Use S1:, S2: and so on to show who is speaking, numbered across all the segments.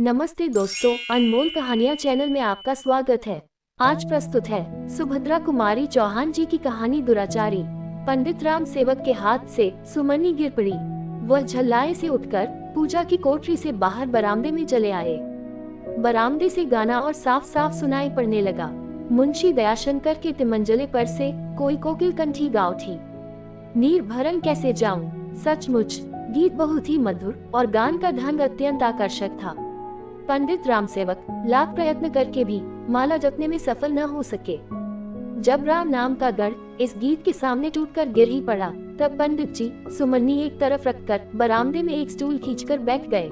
S1: नमस्ते दोस्तों, अनमोल कहानियाँ चैनल में आपका स्वागत है। आज प्रस्तुत है सुभद्रा कुमारी चौहान जी की कहानी दुराचारी। पंडित राम सेवक के हाथ से सुमनी गिर पड़ी। वह झल्लाए से उठकर पूजा की कोठरी से बाहर बरामदे में चले आए। बरामदे से गाना और साफ साफ सुनाई पड़ने लगा। मुंशी दयाशंकर के तिमंजले पर से कोई कोकिल कंठी गा उठी। नीर भरन कैसे जाऊं, सचमुच गीत बहुत ही मधुर और गान का ढंग अत्यंत आकर्षक था। पंडित रामसेवक लाख प्रयत्न करके भी माला जपने में सफल न हो सके। जब राम नाम का गढ़ इस गीत के सामने टूटकर गिर ही पड़ा, तब पंडित जी सुमनी एक तरफ रखकर बरामदे में एक स्टूल खींचकर बैठ गए।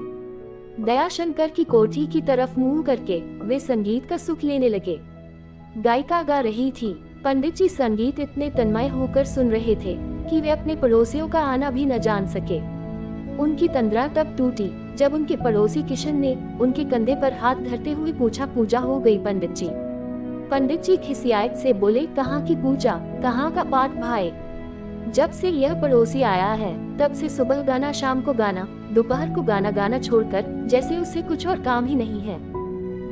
S1: दयाशंकर की कोठी की तरफ मुंह करके वे संगीत का सुख लेने लगे। गायिका गा रही थी। पंडित जी संगीत इतने तन्मय होकर सुन रहे थे कि वे अपने पड़ोसियों का आना भी न जान सके। उनकी तंद्रा तब टूटी जब उनके पड़ोसी किशन ने उनके कंधे पर हाथ धरते हुए पूछा, पूजा हो गई पंडित जी? पंडित जी खिसियात से बोले, कहाँ की पूजा, कहाँ का पाठ भाई? जब से यह पड़ोसी आया है तब से सुबह गाना, शाम को गाना, दोपहर को गाना गाना छोड़कर जैसे उससे कुछ और काम ही नहीं है।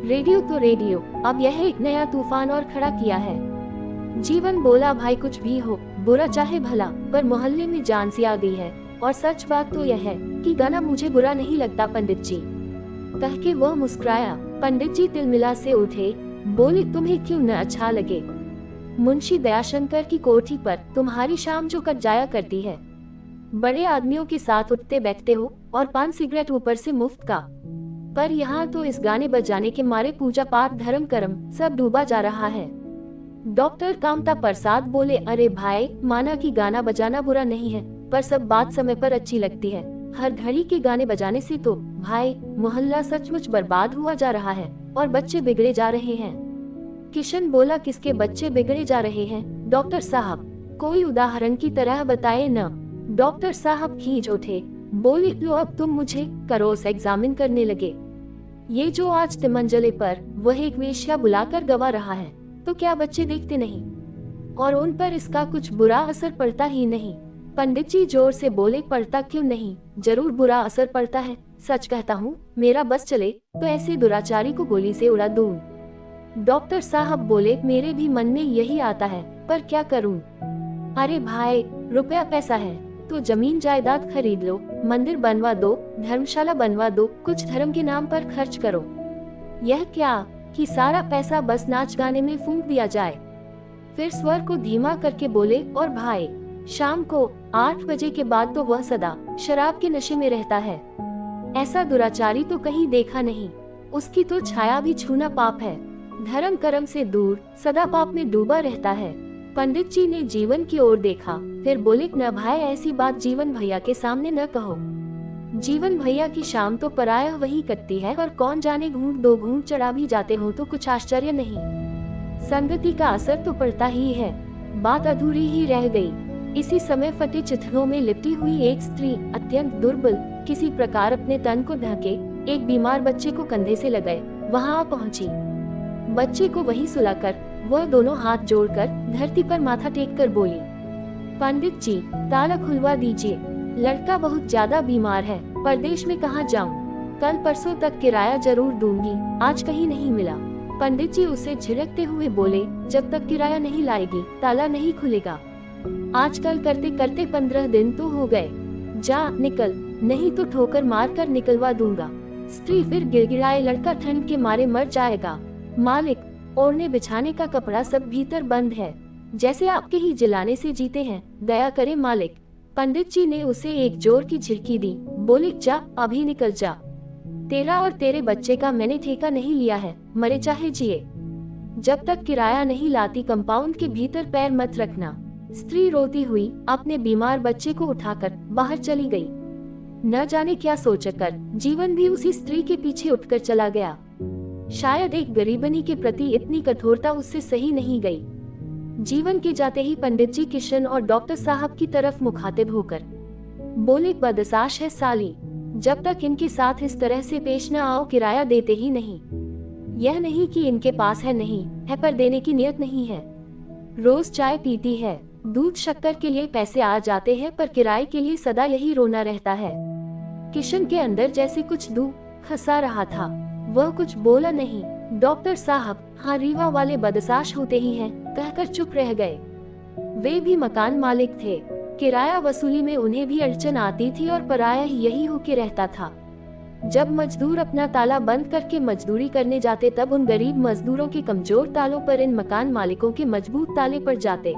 S1: रेडियो तो रेडियो, अब यह एक नया तूफान और खड़ा किया है। जीवन बोला, भाई कुछ भी हो, बुरा चाहे भला, पर मोहल्ले में जान सी आ गई है। और सच बात तो यह है कि गाना मुझे बुरा नहीं लगता पंडित जी। कह के वह मुस्कुराया। पंडित जी तिलमिला से उठे, बोले, तुम्हें क्यों न अच्छा लगे? मुंशी दयाशंकर की कोठी पर तुम्हारी शाम जो कट जाया करती है। बड़े आदमियों के साथ उठते बैठते हो और पान सिगरेट ऊपर से मुफ्त का। पर यहाँ तो इस गाने बजाने के मारे पूजा पाठ धर्म कर्म सब डूबा जा रहा है। डॉक्टर कामता प्रसाद बोले, अरे भाई, माना कि गाना बजाना बुरा नहीं है, पर सब बात समय पर अच्छी लगती है। हर घड़ी के गाने बजाने से तो भाई मोहल्ला सचमुच बर्बाद हुआ जा रहा है और बच्चे बिगड़े जा रहे हैं। किशन बोला, किसके बच्चे बिगड़े जा रहे हैं डॉक्टर साहब? कोई उदाहरण की तरह बताए न। डॉक्टर साहब खींच उठे, बोले, लो अब तुम मुझे करोस एग्जामिन करने लगे। ये जो आज तिमंजले पर वह एक वेश्या बुलाकर गवा रहा है, तो क्या बच्चे देखते नहीं और उन पर इसका कुछ बुरा असर पड़ता ही नहीं? पंडित जी जोर से बोले, पड़ता क्यों नहीं, जरूर बुरा असर पड़ता है। सच कहता हूँ, मेरा बस चले तो ऐसे दुराचारी को गोली से उड़ा दूं। डॉक्टर साहब बोले, मेरे भी मन में यही आता है, पर क्या करूं? अरे भाई, रुपया पैसा है तो जमीन जायदाद खरीद लो, मंदिर बनवा दो, धर्मशाला बनवा दो, कुछ धर्म के नाम पर खर्च करो। यह क्या कि सारा पैसा बस नाच गाने में फूंक दिया जाए। फिर स्वर को धीमा करके बोले, और भाई, शाम को 8 बजे के बाद तो वह सदा शराब के नशे में रहता है। ऐसा दुराचारी तो कहीं देखा नहीं। उसकी तो छाया भी छूना पाप है। धर्म कर्म से दूर सदा पाप में डूबा रहता है। पंडित जी ने जीवन की ओर देखा, फिर बोले, न भाई, ऐसी बात जीवन भैया के सामने न कहो। जीवन भैया की शाम तो प्रायः वही कटती है, और कौन जाने घूंट दो घूंट चढ़ा भी जाते हो तो कुछ आश्चर्य नहीं। संगति का असर तो पड़ता ही है। बात अधूरी ही रह गई। इसी समय फटे चिथड़ों में लिपटी हुई एक स्त्री अत्यंत दुर्बल किसी प्रकार अपने तन को ढके एक बीमार बच्चे को कंधे से लगाए वहां पहुंची। बच्चे को वहीं सुलाकर वह दोनों हाथ जोड़कर धरती पर माथा टेक कर बोली, पंडित जी, ताला खुलवा दीजिए, लड़का बहुत ज्यादा बीमार है, परदेश में कहाँ जाऊं? कल परसों तक किराया जरूर दूंगी, आज कहीं नहीं मिला। पंडित जी उसे झिड़कते हुए बोले, जब तक किराया नहीं लाएगी ताला नहीं खुलेगा। आजकल करते करते 15 दिन तो हो गए, जा निकल, नहीं तो ठोकर मार कर निकलवा दूंगा। स्त्री फिर गिड़गिड़ाए, लड़का ठंड के मारे मर जाएगा। मालिक, ओढ़ने बिछाने का कपड़ा सब भीतर बंद है, जैसे आपके ही जिलाने से जीते हैं, दया करे मालिक। पंडित जी ने उसे एक जोर की झिड़की दी, बोले, जा अभी निकल जा। तेरा और तेरे बच्चे का मैंने ठेका नहीं लिया है, मरे चाहे जिए। जब तक किराया नहीं लाती कंपाउंड के भीतर पैर मत रखना। स्त्री रोती हुई अपने बीमार बच्चे को उठाकर बाहर चली गई। न जाने क्या सोचकर जीवन भी उसी स्त्री के पीछे उठकर चला गया। शायद एक गरीबनी के प्रति इतनी कठोरता उससे सही नहीं गई। जीवन के जाते ही पंडित जी किशन और डॉक्टर साहब की तरफ मुखातिब होकर बोले, बदसाश है साली, जब तक इनके साथ इस तरह से पेश न आओ किराया देते ही नहीं। यह नहीं कि इनके पास है नहीं है, पर देने की नियत नहीं है। रोज चाय पीती है, दूध शक्कर के लिए पैसे आ जाते हैं, पर किराए के लिए सदा यही रोना रहता है। किशन के अंदर जैसे कुछ दुख हंसा रहा था। वह कुछ बोला नहीं। डॉक्टर साहब, हाँ रीवा वाले बदसाश होते ही हैं, कहकर चुप रह गए। वे भी मकान मालिक थे। किराया वसूली में उन्हें भी अड़चन आती थी और पराया यही होके रहता था। जब मजदूर अपना ताला बंद करके मजदूरी करने जाते तब उन गरीब मजदूरों के कमजोर तालों पर इन मकान मालिकों के मजबूत ताले पड़ जाते।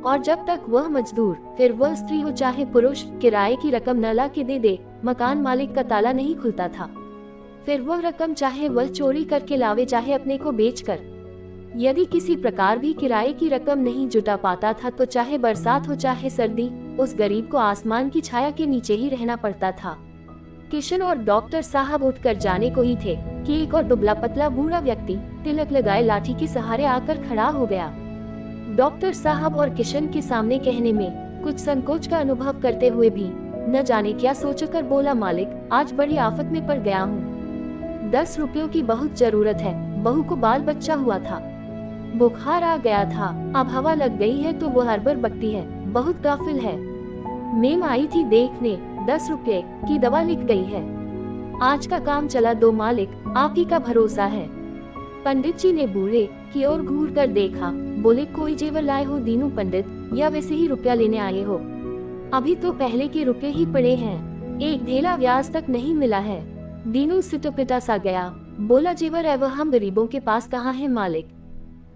S1: और जब तक वह मजदूर, फिर वह स्त्री हो चाहे पुरुष, किराए की रकम न ला के दे, मकान मालिक का ताला नहीं खुलता था। फिर वह रकम चाहे वह चोरी करके लावे चाहे अपने को बेचकर। यदि किसी प्रकार भी किराए की रकम नहीं जुटा पाता था तो चाहे बरसात हो चाहे सर्दी, उस गरीब को आसमान की छाया के नीचे ही रहना पड़ता था। किशन और डॉक्टर साहब उठकर जाने को ही थे कि एक और दुबला पतला बूढ़ा व्यक्ति तिलक लगाए लाठी के सहारे आकर खड़ा हो गया। डॉक्टर साहब और किशन के सामने कहने में कुछ संकोच का अनुभव करते हुए भी न जाने क्या सोचकर बोला, मालिक, आज बड़ी आफत में पड़ गया हूँ। 10 रुपयों की बहुत जरूरत है। बहू को बाल बच्चा हुआ था, बुखार आ गया था, अब हवा लग गई है तो वो हरबर बकती है, बहुत गाफिल है। मेम आई थी देखने, 10 रुपये की दवा लिख गई है। आज का काम चला दो मालिक, आप ही का भरोसा है। पंडित जी ने बूढ़े की ओर घूर कर देखा, बोले, कोई जेवर लाए हो दीनू पंडित, या वैसे ही रुपया लेने आए हो? अभी तो पहले के रुपये ही पड़े हैं, एक ढेला ब्याज तक नहीं मिला है। दीनू सिटपिटा सा गया, बोला, जेवर है वह हम गरीबों के पास कहाँ है मालिक?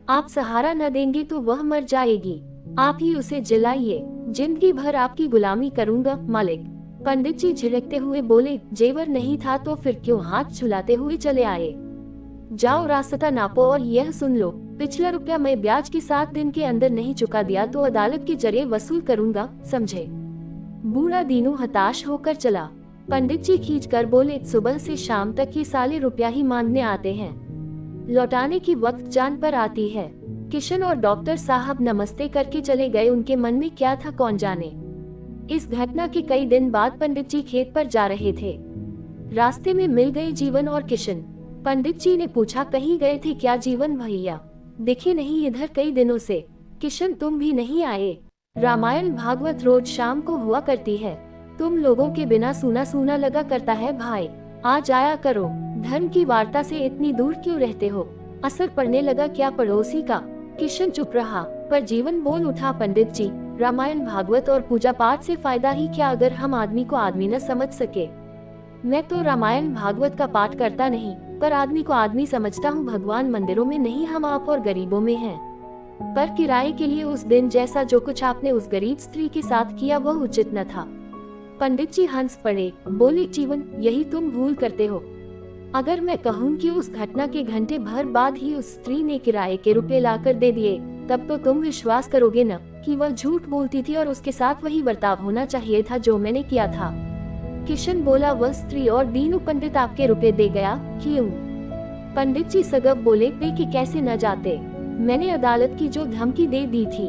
S1: आप सहारा न देंगे तो वह मर जाएगी, आप ही उसे जलाइए, जिंदगी भर आपकी गुलामी करूंगा मालिक। पंडित जी झिड़कते हुए बोले, जेवर नहीं था तो फिर क्यों हाथ झुलाते हुए चले आए? जाओ रास्ता नापो और यह सुन लो, पिछला रुपया मैं ब्याज के 7 दिन के अंदर नहीं चुका दिया तो अदालत के जरिए वसूल करूंगा, समझे? बूढ़ा दीनू हताश होकर चला। पंडित जी खींच कर बोले, सुबह से शाम तक ये साले रुपया ही मांगने आते हैं, लौटाने की वक्त जान पर आती है। किशन और डॉक्टर साहब नमस्ते करके चले गए। उनके मन में क्या था कौन जाने। इस घटना के कई दिन बाद पंडित जी खेत पर जा रहे थे। रास्ते में मिल गए जीवन और किशन। पंडित जी ने पूछा, कहीं गए थे क्या जीवन भैया? दिखे नहीं इधर कई दिनों से। किशन, तुम भी नहीं आए? रामायण भागवत रोज शाम को हुआ करती है, तुम लोगों के बिना सूना सूना लगा करता है भाई, आ जाया करो। धर्म की वार्ता से इतनी दूर क्यों रहते हो? असर पड़ने लगा क्या पड़ोसी का? किशन चुप रहा, पर जीवन बोल उठा, पंडित जी, रामायण भागवत और पूजा पाठ से फायदा ही क्या अगर हम आदमी को आदमी न समझ सके? मैं तो रामायण भागवत का पाठ करता नहीं, पर आदमी को आदमी समझता हूँ। भगवान मंदिरों में नहीं, हम आप और गरीबों में हैं। पर किराए के लिए उस दिन जैसा जो कुछ आपने उस गरीब स्त्री के साथ किया वह उचित न था। पंडित जी हंस पड़े, बोले, जीवन, यही तुम भूल करते हो। अगर मैं कहूँ कि उस घटना के घंटे भर बाद ही उस स्त्री ने किराए के रुपए लाकर दे दिए, तब तो तुम विश्वास करोगे न कि वह झूठ बोलती थी और उसके साथ वही बर्ताव होना चाहिए था जो मैंने किया था। किशन बोला, वह स्त्री और दीनू पंडित आपके रुपए दे गया, क्यों? पंडित जी सगब बोले, कि कैसे न जाते, मैंने अदालत की जो धमकी दे दी थी,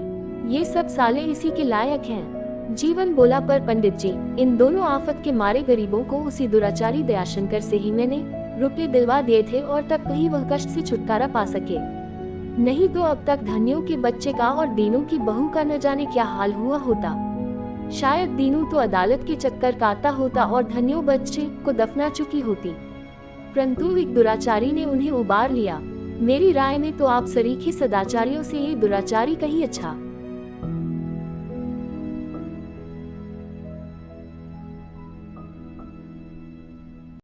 S1: ये सब साले इसी के लायक हैं। जीवन बोला, पर पंडित जी, इन दोनों आफत के मारे गरीबों को उसी दुराचारी दयाशंकर से ही मैंने रुपए दिलवा दिए थे और तब कहीं वह कष्ट से छुटकारा पा सके, नहीं तो अब तक धनियों के बच्चे का और दीनू की बहू का न जाने क्या हाल हुआ होता। शायद दीनू तो अदालत के चक्कर काटता होता और धनियों बच्चे को दफना चुकी होती, परंतु एक दुराचारी ने उन्हें उबार लिया। मेरी राय में तो आप सरीखे सदाचारियों से ये दुराचारी कहीं अच्छा।